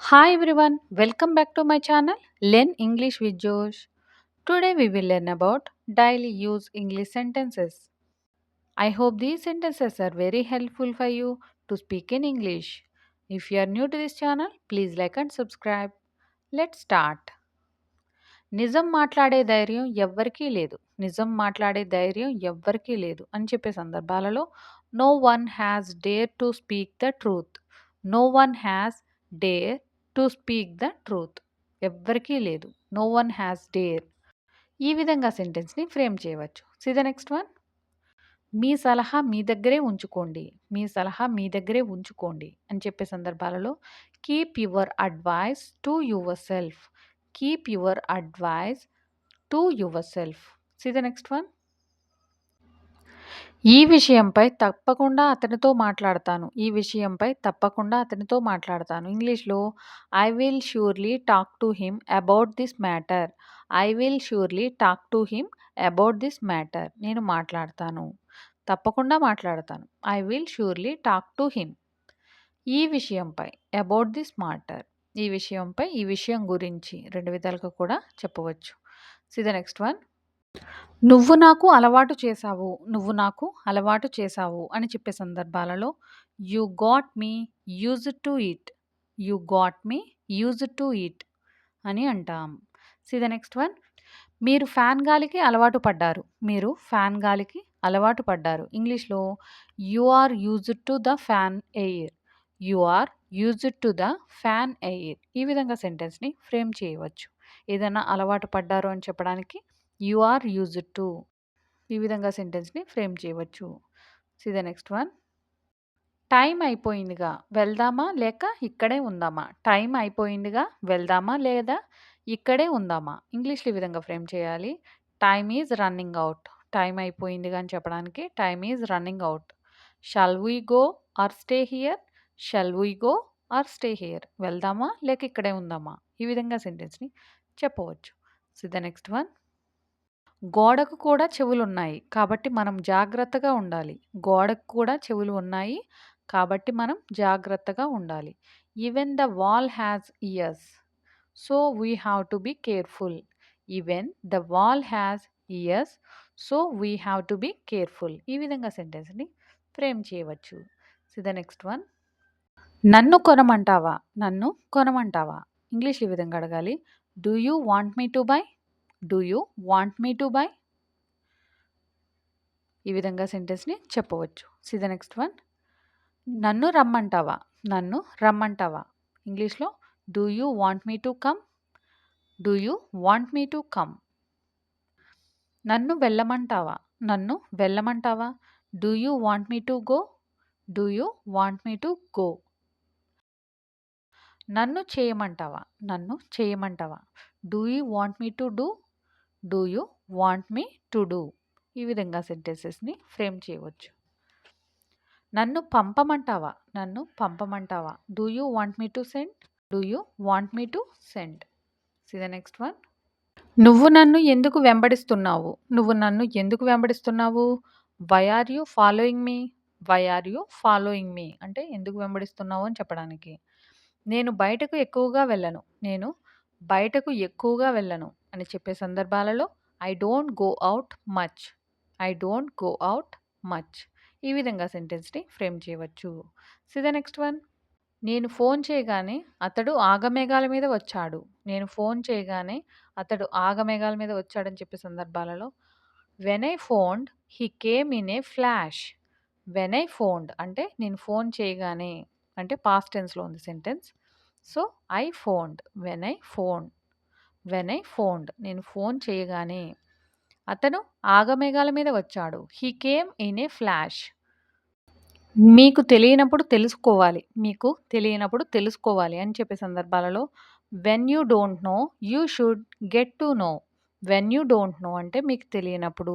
Hi everyone, welcome back to my channel Learn English with Josh. Today we will learn about daily use English sentences. I hope these sentences are very helpful for you to speak in English. If you are new to this channel, please like and subscribe. Let's start. నిజం మాట్లాడే ధైర్యం ఎవ్వరికీ లేదు. నిజం మాట్లాడే ధైర్యం ఎవ్వరికీ లేదు అని చెప్పే సందర్భాలలో no one has dare to speak the truth. No one has dare to speak the truth. ఎవ్వరికీ లేదు. No one has dare. ఈ విధంగా సెంటెన్స్ని ఫ్రేమ్ చేయవచ్చు. See the next one. మీ సలహా మీ దగ్గరే ఉంచుకోండి. మీ సలహా మీ దగ్గరే ఉంచుకోండి అని చెప్పే సందర్భాలలో keep your advice to your self. Keep your advice to your self. C the next one. ఈ విషయంపై తప్పకుండా అతనితో మాట్లాడతాను. ఈ విషయంపై తప్పకుండా అతనితో మాట్లాడతాను. ఇంగ్లీష్‌లో I will surely talk to him about this matter. I will surely talk to him about this matter. నేను మాట్లాడతాను. తప్పకుండా మాట్లాడతాను. I will surely talk to him. ఈ విషయంపై అబౌట్ దిస్ మ్యాటర్. ఈ విషయంపై, ఈ విషయం గురించి 2 విధాలుగా కూడా చెప్పవచ్చు. See the next one. నువ్వు నాకు అలవాటు చేశావు. నువ్వు నాకు అలవాటు చేశావు అని చెప్పే సందర్భాలలో you got me used to it. You got me used to it అని అంటాం. See the next one. మీరు ఫ్యాన్ గాలికి అలవాటు పడ్డారు. మీరు ఫ్యాన్ గాలికి అలవాటు పడ్డారు. ఇంగ్లీష్‌లో you are used to the fan air. You are used to the fan air. ఈ విధంగా సెంటెన్స్‌ని ఫ్రేమ్ చేయవచ్చు. ఏదైనా అలవాటు పడ్డారు అని చెప్పడానికి యూ ఆర్ యూజ్డ్ టు. ఈ విధంగా సెంటెన్స్‌ని ఫ్రేమ్ చేయవచ్చు. See the next one. Time అయిపోయిందిగా వెళ్దామా లేక ఇక్కడే ఉందామా? టైం అయిపోయిందిగా వెళ్దామా లేదా ఇక్కడే ఉందామా? ఇంగ్లీష్‌లో ఈ విధంగా ఫ్రేమ్ చేయాలి. Time is running out. Time అయిపోయిందిగా అని చెప్పడానికి time is running out. Shall we go or stay here? Shall we go or stay here? వెళ్దామా లేక ఇక్కడే ఉందామా? ఈ విధంగా సెంటెన్స్‌ని చెప్పవచ్చు. See the next one. గోడకు కూడా చెవులున్నాయి. కాబట్టి మనం జాగ్రత్తగా ఉండాలి. గోడకు కూడా చెవులు ఉన్నాయి. కాబట్టి మనం జాగ్రత్తగా ఉండాలి. Even the wall has ears. So we have to be careful. Even the wall has ears. So we have to be careful. ఈ విధంగా సెంటెన్స్‌ని ఫ్రేమ్ చేయవచ్చు. See the next one. నన్ను కొనమంటావా? నన్ను కొనమంటావా? ఇంగ్లీష్‌లో ఈ విధంగా అడగాలి. Do you want me to buy? Do you want me to buy? ఈ విధంగా సెంటెన్స్‌ని చెప్పవచ్చు. See the next one. నన్ను రమ్మంటావా? నన్ను రమ్మంటావా? ఇంగ్లీష్‌లో do you want me to come? Do you want me to come? నన్ను వెళ్ళమంటావా? నన్ను వెళ్ళమంటావా? Do you want me to go? Do you want me to go? నన్ను చేయమంటావా? నన్ను చేయమంటావా? Do you want me to do? Do you want me to do? ఈ విధంగా సెంటెన్సెస్‌ని ఫ్రేమ్ చేయవచ్చు. నన్ను పంపమంటావా? నన్ను పంపమంటావా? Do you want me to send? Do you want me to send? See the next one. నువ్వు నన్ను ఎందుకు వెంబడిస్తున్నావు? నువ్వు నన్ను ఎందుకు వెంబడిస్తున్నావు? Why are you following me? Why are you following me? అంటే ఎందుకు వెంబడిస్తున్నావు అని చెప్పడానికి. నేను బయటకు ఎక్కువగా వెళ్ళను. నేను బయటకు ఎక్కువగా వెళ్ళను అని చెప్పే సందర్భాలలో I don't go out much. I don't go out much. ఈ విధంగా సెంటెన్స్‌ని ఫ్రేమ్ చేయవచ్చు. See the next one. నేను ఫోన్ చేయగానే అతడు ఆగమేఘాల మీద వచ్చాడు. నేను ఫోన్ చేయగానే అతడు ఆగమేఘాల మీద వచ్చాడని చెప్పే సందర్భాలలో when I phoned he came in a flash. When I phoned అంటే నేను ఫోన్ చేయగానే అంటే పాస్ట్ టెన్స్‌లో ఉంది sentence. So, I phoned. When I phoned. When I phoned నేను ఫోన్ చేయగానే అతను ఆగమేఘాల మీద వచ్చాడు. He came in a flash. మీకు తెలియనప్పుడు తెలుసుకోవాలి. మీకు తెలియనప్పుడు తెలుసుకోవాలి అని చెప్పే సందర్భాలలో when you don't know you should get to know. When you don't know అంటే మీకు తెలియనప్పుడు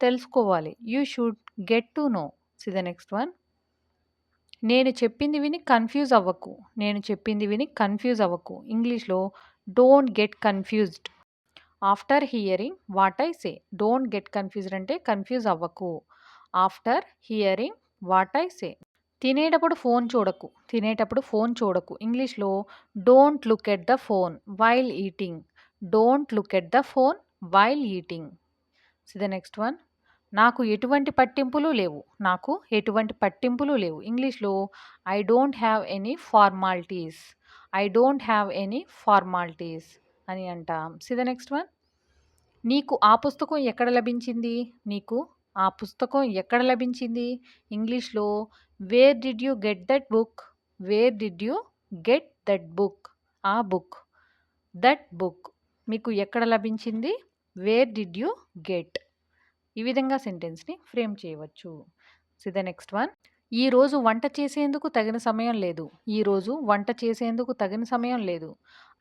తెలుసుకోవాలి. You should get to no. C the next one. నేను చెప్పింది విని కన్‌ఫ్యూజ్ అవ్వకు. నేను చెప్పింది విని కన్‌ఫ్యూజ్ అవ్వకు. ఇంగ్లీష్‌లో don't get confused. After hearing what I say. Don't get confused అంటే కన్‌ఫ్యూజ్ అవ్వకు. After hearing what I say. తినేటప్పుడు ఫోన్ చూడకు. తినేటప్పుడు ఫోన్ చూడకు. ఇంగ్లీష్‌లో don't look at the phone while eating. Don't look at the phone while eating. See the next one. నాకు ఎటువంటి పట్టింపులు లేవు. నాకు ఎటువంటి పట్టింపులు లేవు. ఇంగ్లీష్‌లో I don't have any formalities. I don't have any formalities అని అంటాం. See the next one. నీకు ఆ పుస్తకం ఎక్కడ లభించింది? నీకు ఆ పుస్తకం ఎక్కడ లభించింది? ఇంగ్లీష్‌లో where did you get that book? Where did you get that book? ఆ బుక్. That book. మీకు ఎక్కడ లభించింది? Where did you get? ఈ విధంగా సెంటెన్స్‌ని ఫ్రేమ్ చేయవచ్చు. See the next one. ఈరోజు వంట చేసేందుకు తగిన సమయం లేదు. ఈరోజు వంట చేసేందుకు తగిన సమయం లేదు.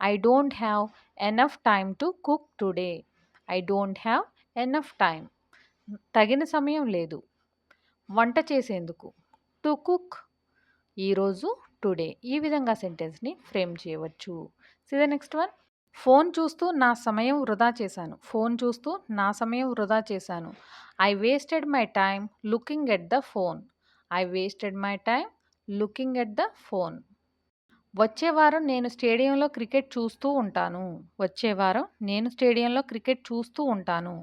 I don't have enough time to cook today. I don't have enough time. తగిన సమయం లేదు. వంట చేసేందుకు. To cook. ఈరోజు టుడే. ఈ విధంగా సెంటెన్స్‌ని ఫ్రేమ్ చేయవచ్చు. See the next one. Phone చూస్తూ నా సమయం వృధా చేశాను. ఫోన్ చూస్తూ నా సమయం వృధా చేశాను. I wasted my time looking at the phone. I wasted my time looking at the phone. వచ్చే వారం నేను స్టేడియంలో క్రికెట్ చూస్తూ ఉంటాను. వచ్చే వారం నేను స్టేడియంలో క్రికెట్ చూస్తూ ఉంటాను.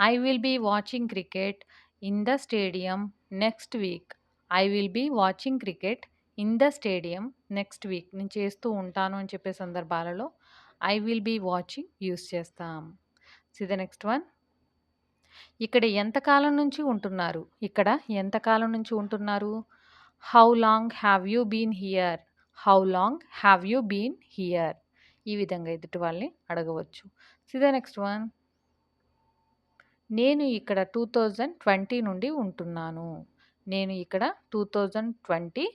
I will be watching cricket in the stadium next week. I will be watching cricket in the stadium next week. నేను చేస్తూ ఉంటాను అని చెప్పే సందర్భాలలో I will be watching use చేస్తాం. See the next one. ఇక్కడ ఎంతకాలం నుంచి ఉంటున్నారు? ఇక్కడ ఎంతకాలం నుంచి ఉంటున్నారు? How long have you been here? How long have you been here? ఈ విధంగా ఎదుటి వాళ్ళని అడగవచ్చు. See the next one. నేను ఇక్కడ 2020 నుండి ఉంటున్నాను. నేను ఇక్కడ 2020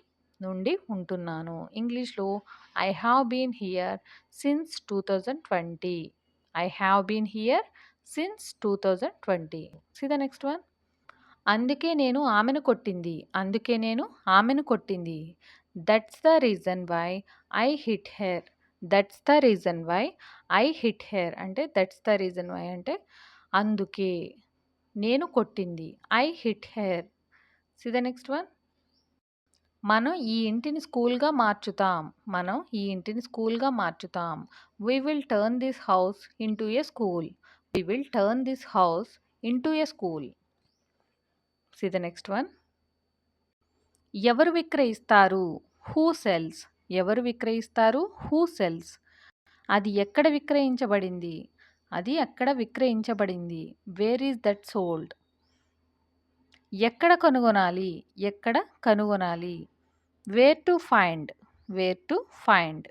నుండి ఉంటున్నాను. ఇంగ్లీష్‌లో I have been here since 2020. I have been here since 2020. See the next one. అందుకే నేను ఆమెను కొట్టింది. అందుకే నేను ఆమెను కొట్టింది. That's the reason why I hit her. That's the reason why I hit her అంటే దట్స్ ద రీజన్ వై అంటే అందుకే నేను కొట్టింది. I hit her. See the next one. మనం ఈ ఇంటిని స్కూల్‌గా మార్చుతాం. మనం ఈ ఇంటిని స్కూల్‌గా మార్చుతాం. We will turn this house into a school. We will turn this house into a school. See the next one. ఎవరు విక్రయిస్తారు? Who cells? ఎవరు విక్రయిస్తారు? Who cells? అది ఎక్కడ విక్రయించబడింది? అది అక్కడ విక్రయించబడింది. Where is that sold? ఎక్కడ కనుగొనాలి? ఎక్కడ కనుగొనాలి? Where to find? Where to find?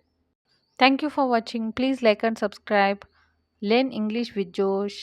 Thank you for watching. Please like and subscribe. Learn English with Josh.